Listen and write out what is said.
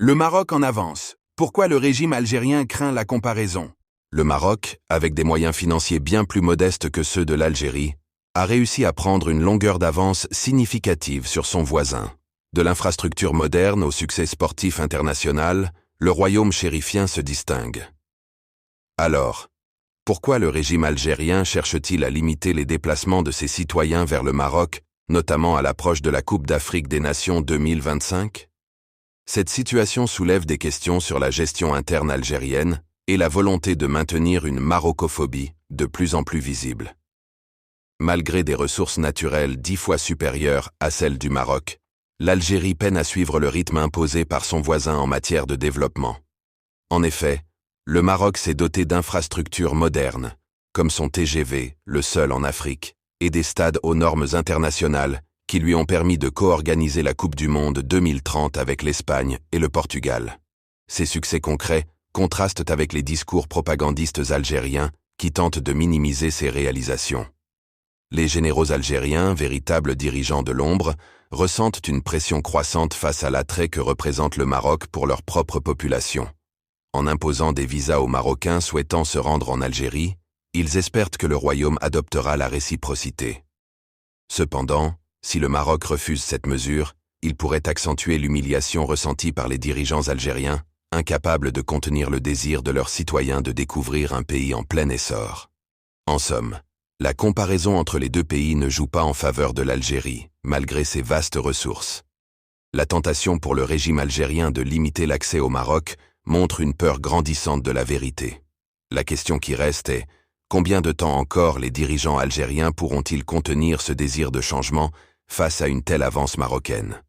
Le Maroc en avance. Pourquoi le régime algérien craint la comparaison? Le Maroc, avec des moyens financiers bien plus modestes que ceux de l'Algérie, a réussi à prendre une longueur d'avance significative sur son voisin. De l'infrastructure moderne au succès sportif international, le royaume chérifien se distingue. Alors, pourquoi le régime algérien cherche-t-il à limiter les déplacements de ses citoyens vers le Maroc, notamment à l'approche de la Coupe d'Afrique des Nations 2025? Cette situation soulève des questions sur la gestion interne algérienne et la volonté de maintenir une marocophobie de plus en plus visible. Malgré des ressources naturelles 10 fois supérieures à celles du Maroc, l'Algérie peine à suivre le rythme imposé par son voisin en matière de développement. En effet, le Maroc s'est doté d'infrastructures modernes, comme son TGV, le seul en Afrique, et des stades aux normes internationales qui lui ont permis de co-organiser la Coupe du Monde 2030 avec l'Espagne et le Portugal. Ces succès concrets contrastent avec les discours propagandistes algériens qui tentent de minimiser ces réalisations. Les généraux algériens, véritables dirigeants de l'ombre, ressentent une pression croissante face à l'attrait que représente le Maroc pour leur propre population. En imposant des visas aux Marocains souhaitant se rendre en Algérie, ils espèrent que le royaume adoptera la réciprocité. Cependant, si le Maroc refuse cette mesure, il pourrait accentuer l'humiliation ressentie par les dirigeants algériens, incapables de contenir le désir de leurs citoyens de découvrir un pays en plein essor. En somme, la comparaison entre les deux pays ne joue pas en faveur de l'Algérie, malgré ses vastes ressources. La tentation pour le régime algérien de limiter l'accès au Maroc montre une peur grandissante de la vérité. La question qui reste est: combien de temps encore les dirigeants algériens pourront-ils contenir ce désir de changement face à une telle avance marocaine?